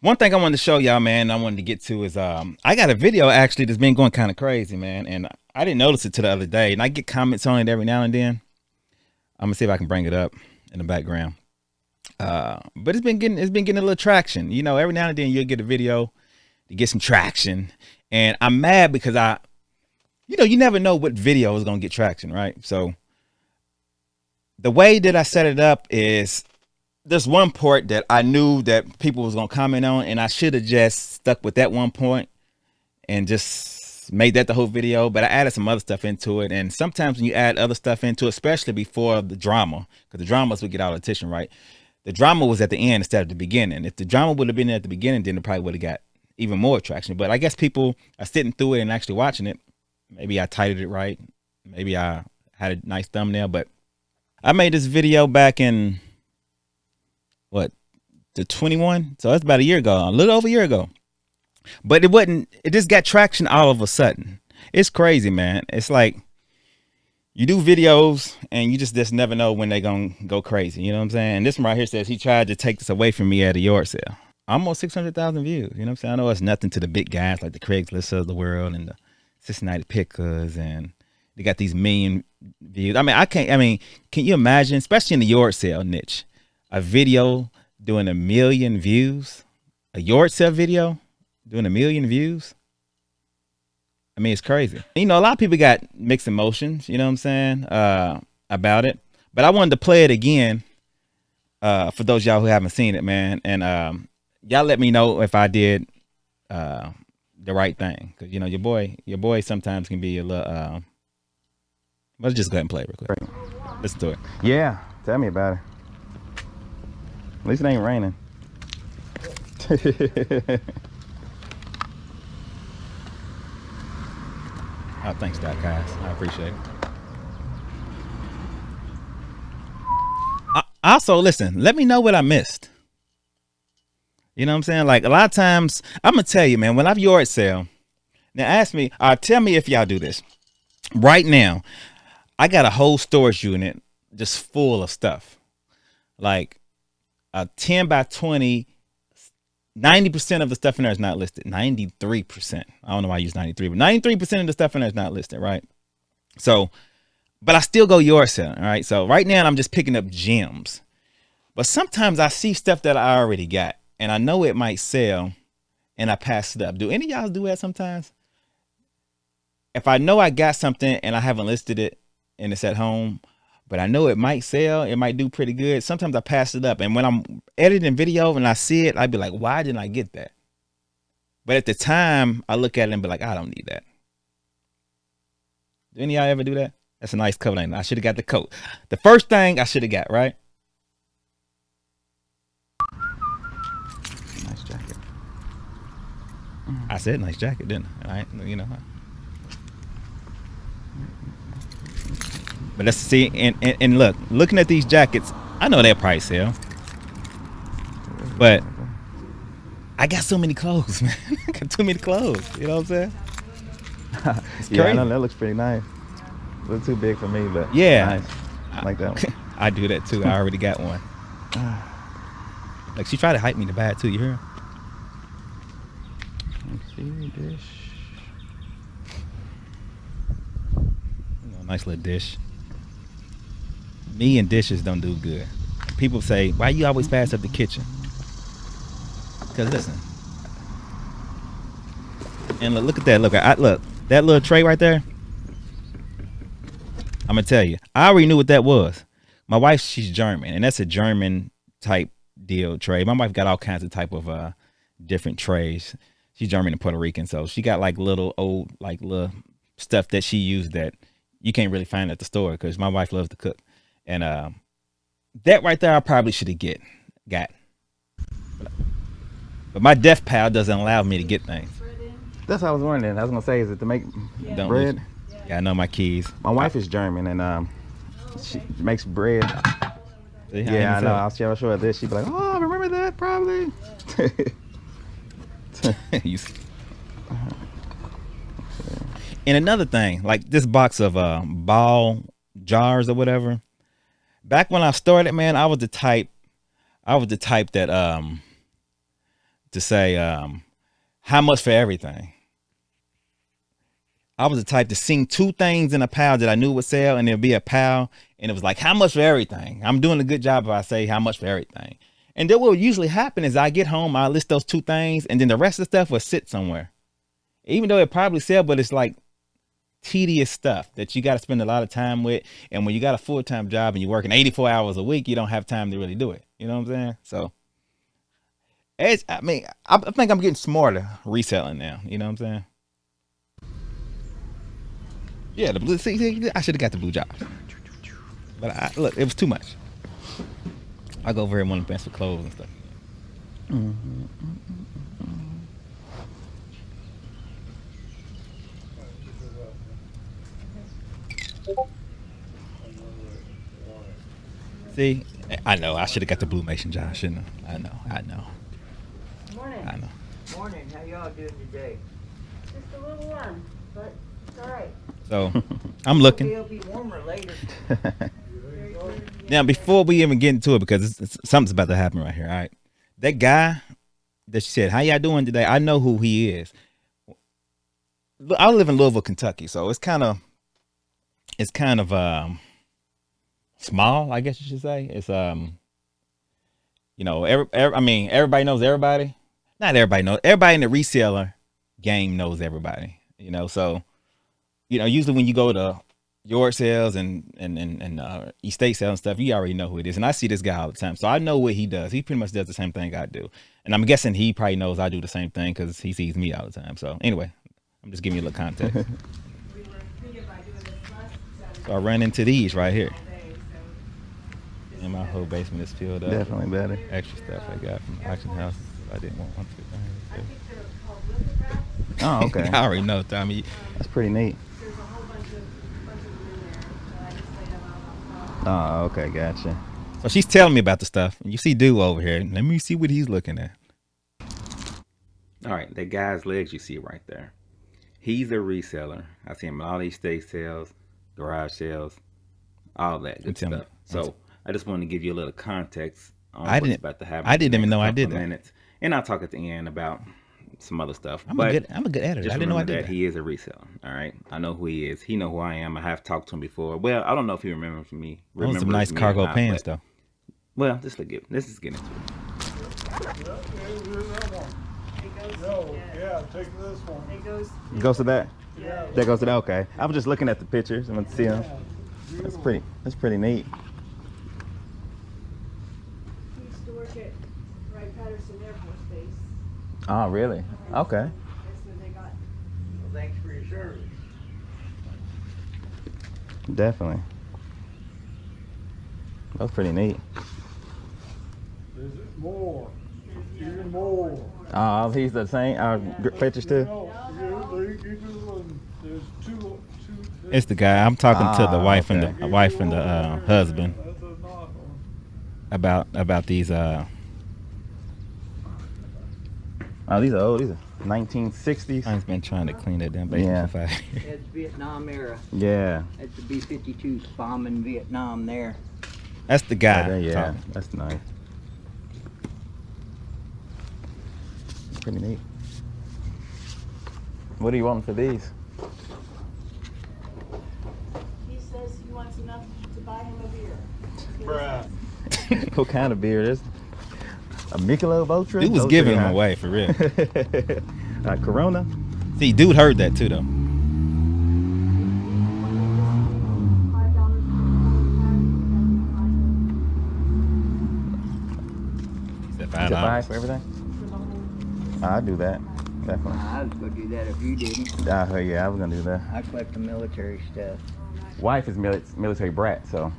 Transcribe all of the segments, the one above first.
One thing I wanted to show y'all, man, I wanted to get to is I got a video actually that's been going kind of crazy, man, and I didn't notice it till the other day, and I get comments on it every now and then. I'm gonna see if I can bring it up in the background. But it's been getting a little traction. You know, every now and then you'll get a video to get some traction, and I'm mad because you never know what video is gonna get traction, right? So the way that I set it up is there's one point that I knew that people was gonna comment on, and I should have just stuck with that one point and just made that the whole video. But I added some other stuff into it, and sometimes when you add other stuff into it, especially before the drama, because the dramas would get all the attention, right? The drama was at the end instead of the beginning. If the drama would have been at the beginning, then it probably would have got even more traction. But I guess people are sitting through it and actually watching it. Maybe I titled it right. Maybe I had a nice thumbnail. But I made this video back in the 21. So that's about a year ago, a little over a year ago. But it just got traction all of a sudden. It's crazy, man. It's like you do videos and you just never know when they're gonna go crazy. You know what I'm saying? And this one right here says he tried to take this away from me at a yard sale. Almost 600,000 views. You know what I'm saying? I know it's nothing to the big guys like the Craigslist of the world and the Cincinnati Pickers, and they got these million views. Can you imagine, especially in the yard sale niche, a video doing 1 million views? A yard sale video doing 1 million views? I mean, it's crazy. You know, a lot of people got mixed emotions, you know what I'm saying, about it. But I wanted to play it again for those y'all who haven't seen it, man. And y'all let me know if I did the right thing. Because, you know, your boy sometimes can be a little... let's just go ahead and play it real quick. Listen to it. Yeah, tell me about it. At least it ain't raining. Oh, thanks, Doc, guys. I appreciate it. Also, listen, let me know what I missed. You know what I'm saying? Like, a lot of times, I'm going to tell you, man, when I've yard sale, now tell me if y'all do this. Right now, I got a whole storage unit just full of stuff. Like a 10 by 20, 90% of the stuff in there is not listed. 93%. I don't know why I use 93, but 93% of the stuff in there is not listed, right? So, but I still go yard selling, all right? So right now I'm just picking up gems. But sometimes I see stuff that I already got and I know it might sell and I pass it up. Do any of y'all do that sometimes? If I know I got something and I haven't listed it and it's at home, but I know it might sell, it might do pretty good, sometimes I pass it up. And when I'm editing video and I see it, I'd be like, why didn't I get that? But at the time, I look at it and be like, I don't need that. Do any of y'all ever do that? That's a nice coat. I should have got the coat. The first thing I should have got, right? Nice jacket. I said nice jacket, didn't I? You know. But let's see, and look, looking at these jackets, I know they'll probably sell. But I got so many clothes, man. I got too many clothes. You know what I'm saying? It's yeah, I know that looks pretty nice. A little too big for me, but yeah, nice. I like that one. I do that too. I already got one. Like she tried to hype me to buy it too. You hear? Let's see, dish. Nice little dish. Me and dishes don't do good. People say, why you always pass up the kitchen? Because listen. And look at that. Look, that little tray right there. I'm going to tell you. I already knew what that was. My wife, she's German. And that's a German type deal tray. My wife got all kinds of type of different trays. She's German and Puerto Rican. So she got like little old, like little stuff that she used that you can't really find at the store because my wife loves to cook. And that right there, I probably should have got. But my deaf pal doesn't allow me to get things. That's what I was wondering. I was going to say, is it to make bread? Yeah, I know my keys. My wife is German and she makes bread. See, yeah, I know. I'll show her this. She'd be like, oh, I remember that probably. And another thing, like this box of ball jars or whatever. Back when I started, man, I was the type that to say how much for everything. I was the type to sing two things in a pile that I knew would sell, and there'd be a pile, and it was like, how much for everything? I'm doing a good job if I say how much for everything. And then what will usually happen is I get home, I list those two things, and then the rest of the stuff will sit somewhere. Even though it probably sell, but it's like tedious stuff that you got to spend a lot of time with. And when you got a full-time job and you're working 84 hours a week, you don't have time to really do it. You know what I'm saying? So I think I'm getting smarter reselling now. You know what I'm saying? Yeah, the blue. See, I should have got the blue jobs, but look, it was too much. I go over here and want to mess with clothes and stuff. See, I know I should have got the blue mason job, shouldn't I? I know. Morning. I know. Morning. How y'all doing today? Just a little warm, but it's all right. So I'm looking. It'll be warmer later. Now, before we even get into it, because something's about to happen right here. All right, that guy that she said, "How y'all doing today?" I know who he is. I live in Louisville, Kentucky, so it's kind of small, I guess you should say. It's you know, everybody knows everybody. Not everybody knows. Everybody in the reseller game knows everybody. You know, so you know, usually when you go to yard sales and estate sales and stuff, you already know who it is. And I see this guy all the time, so I know what he does. He pretty much does the same thing I do, and I'm guessing he probably knows I do the same thing because he sees me all the time. So anyway, I'm just giving you a little context. So I ran into these right here. And my whole basement is filled up. Definitely better. Extra stuff I got from auction houses. I didn't want one to. Oh, okay. I already know, Tommy. That's pretty neat. There's a whole bunch of them in there, so I just laid them out on top. Oh, okay, gotcha. So she's telling me about the stuff. And you see dude over here. Let me see what he's looking at. All right, that guy's legs you see right there. He's a reseller. I see him in all these estate sales, garage sales, all that good stuff. So I just wanted to give you a little context on what's about to happen. I didn't even know I did that. Minutes, and I'll talk at the end about some other stuff. I'm a good editor. Just I didn't know I did that. He is a reseller. All right, I know who he is. He know who I am. I have talked to him before. Well, I don't know if he remembers me. Those some nice cargo pants, though. Well, let's just get into it. Yeah, take this one. It Goes to that? Yeah. That goes to that, okay. I was just looking at the pictures. I'm gonna see them. That's pretty neat. He used to work at Wright-Patterson Air Force Base. Oh, really? Okay. That's when they got. Well, thanks for your service. Definitely. That's pretty neat. There's more. Even more. Oh, he's the same. Pictures too. There's two. It's the guy. I'm talking to the wife and the husband about these. Oh, these are old. These are 1960s. I've been trying to clean that damn Yeah. basement for 5 years. That's Vietnam era. Yeah. That's the B-52s bombing Vietnam there. That's the guy. Yeah. That's nice. Pretty neat. What are you wanting for these? He says he wants enough to buy him a beer. Bruh. What kind of beer? This a Michelob Ultra? Dude was giving them away for real. Corona. See, dude heard that too though. $5 He said Is it $5 for everything? I'd do that. Definitely. I was going to do that if you didn't. Yeah, I was gonna do that. I collect the military stuff. Wife is military brat, so,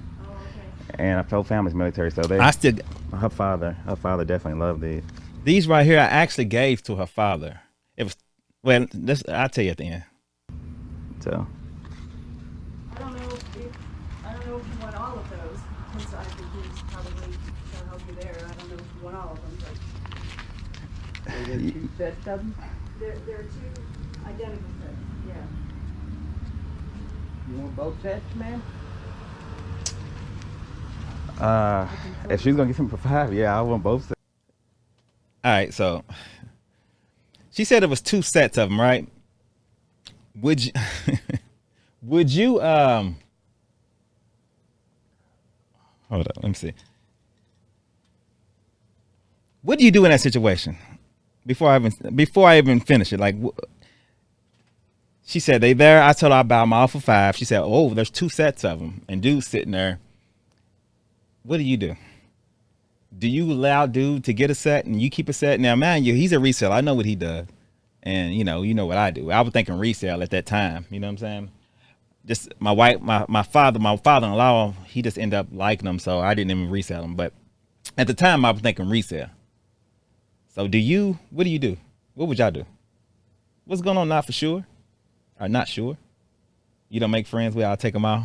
and our whole family's military, so her father definitely loved these. These right here I actually gave to her father. It was I'll tell you at the end. So I don't know if you want all of those, because I think he's probably gonna help you there. I don't know if you want all of them, but Are there 2 sets of them? there are 2 identical sets. Yeah. You want both sets, man? if she's gonna get some for $5, yeah, I want both. All right, so She said it was 2 sets of them, right? Would you, would you, hold up, let me see. What do you do in that situation? Before I even finish it, like, she said they there. I told her about them all for $5. She said, oh, there's 2 sets of them, and dude's sitting there. What do you do? Do you allow dude to get a set and you keep a set? Now, man, he's a reseller. I know what he does, and you know what I do. I was thinking resale at that time. You know what I'm saying? Just my wife, my father-in-law, he just ended up liking them, so I didn't even resell them. But at the time, I was thinking resale. So what do you do? What would y'all do? What's going on? Not for sure. Or not sure. You don't make friends with, I'll take them out.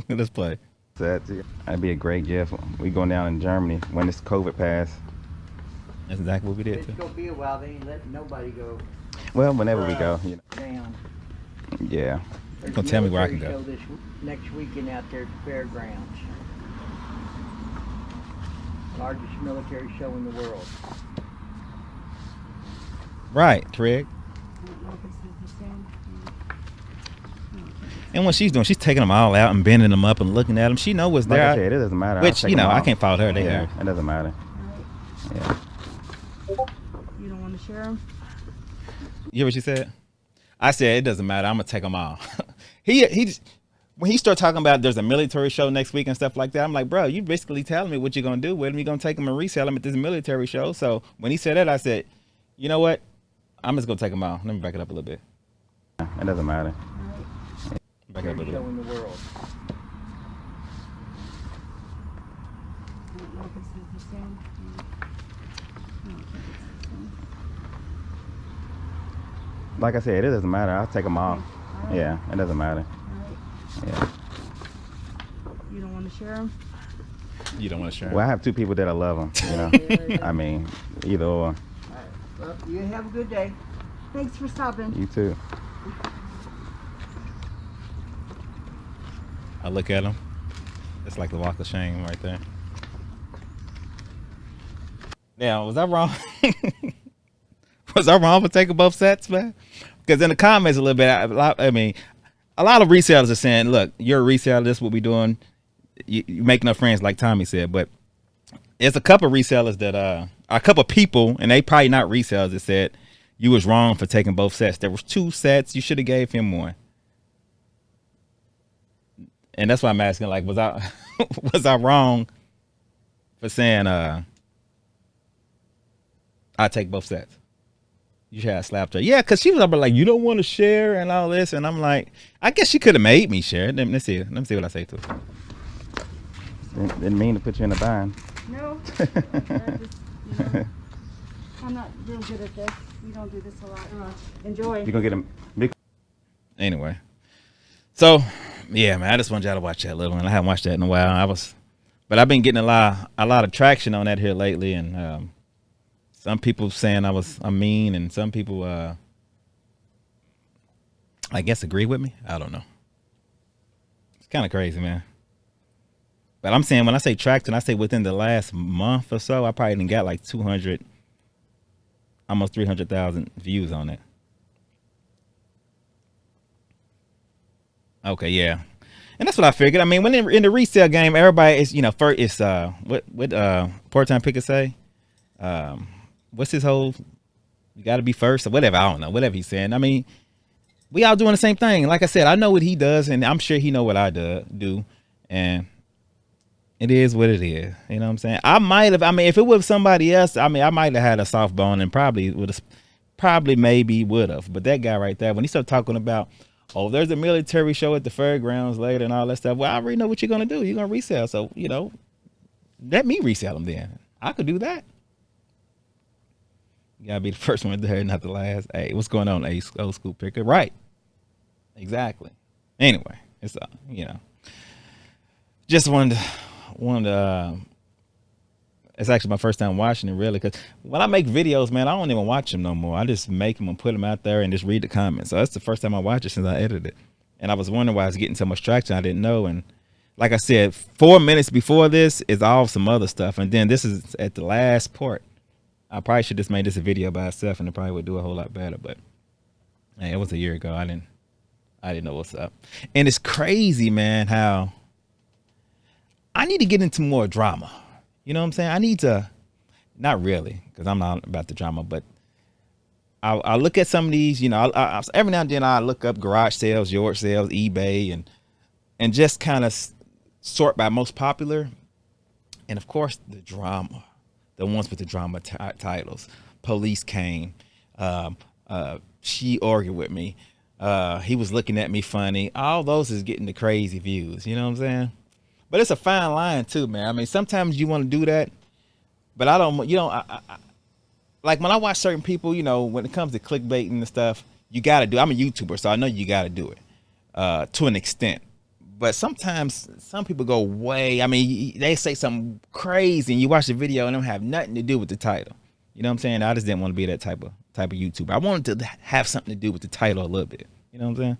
Let's play. That'd be a great gift. We going down in Germany when this COVID passed. That's exactly what we did. It's gonna be a while. They ain't letting nobody go Well, whenever we go, you know. down. Yeah. You gonna tell me where I can go? This next weekend out there at the fairgrounds. Largest military show in the world. Right, Craig. And what she's doing, she's taking them all out and bending them up and looking at them. She knows what's Like there. I said, it doesn't matter. Which, you know, I can't fault her. They yeah, are. it doesn't matter. Yeah. You don't want to share them? You hear what she said? I said, it doesn't matter. I'm going to take them all. When he started talking about there's a military show next week and stuff like that, I'm like, bro, you basically telling me what you're going to do with them. You're going to take them and resell them at this military show. So when he said that, I said, you know what? I'm just going to take them all. Let me back it up a little bit. It doesn't matter. Back it up a Show little bit. in the world. Like I said, it doesn't matter. I'll take them all. Right. Yeah, it doesn't matter. Right. Yeah. You don't want to share them? You don't want to share 'em? Well, I have 2 people that I love them. You know. I mean, either or. All right. Well, you have a good day. Thanks for stopping. You too. I look at him. It's like the walk of shame right there. Now, was I wrong? Was I wrong for taking both sets, man? Because in the comments a little bit, I mean, a lot of resellers are saying, look, you're a reseller, this is what we're doing. You're making up friends, like Tommy said. But it's a couple resellers that, a couple people, and they probably not resellers, that said you was wrong for taking both sets. There was 2 sets. You should have gave him one. And that's why I'm asking, like, was I wrong for saying I take both sets? You should have slapped her. Yeah, because she was up like, you don't want to share and all this. And I'm like, I guess she could have made me share. Let's see what I say to her. Didn't mean to put you in a bind. No. I just, I'm not real good at this. We don't do this a lot. Enjoy. You're going to get a big. Anyway. So, yeah, man, I just wanted y'all to watch that little one. I haven't watched that in a while. But I've been getting a lot of traction on that here lately, and some people saying I'm mean, and some people I guess agree with me. I don't know. It's kind of crazy, man. But I'm saying, when I say traction, I say within the last month or so, I probably done got like 200, almost 300,000 views on it. Okay, yeah. And that's what I figured. I mean, when in the resale game, everybody is, first it's what part-time picker say? What's his whole, you got to be first or whatever. I don't know, whatever he's saying. I mean, we all doing the same thing. Like I said, I know what he does, and I'm sure he know what I do. And it is what it is. You know what I'm saying? If it was somebody else, I might have had a soft bone and probably would have. But that guy right there, when he started talking about, oh, there's a military show at the fairgrounds later and all that stuff. Well, I already know what you're going to do. You're going to resell. So, let me resell them then. I could do that. You got to be the first one there, not the last. Hey, what's going on, old school picker? Right. Exactly. Anyway, it's, just wanted to, it's actually my first time watching it, really, because when I make videos, man, I don't even watch them no more. I just make them and put them out there and just read the comments. So that's the first time I watch it since I edited it. And I was wondering why I was getting so much traction. I didn't know. And like I said, 4 minutes before this is all some other stuff. And then this is at the last part. I probably should just made this a video by itself, and it probably would do a whole lot better. But hey, it was a year ago. I didn't know what's up. And it's crazy, man, how I need to get into more drama. You know what I'm saying? I need to, not really, because I'm not about the drama, but I look at some of these, you know, I every now and then I look up garage sales, yard sales, eBay, and just kind of sort by most popular. And of course, the drama, the ones with the drama titles. Police came. She argued with me. He was looking at me funny. All those is getting the crazy views. You know what I'm saying? But it's a fine line too, man. I mean, sometimes you want to do that, but I don't. You know, I like when I watch certain people. You know, when it comes to clickbaiting and stuff, you got to do. I'm a YouTuber, so I know you got to do it to an extent. But sometimes some people go way. I mean, they say something crazy, and you watch the video, and it don't have nothing to do with the title. You know what I'm saying? I just didn't want to be that type of YouTuber. I wanted to have something to do with the title a little bit. You know what I'm saying?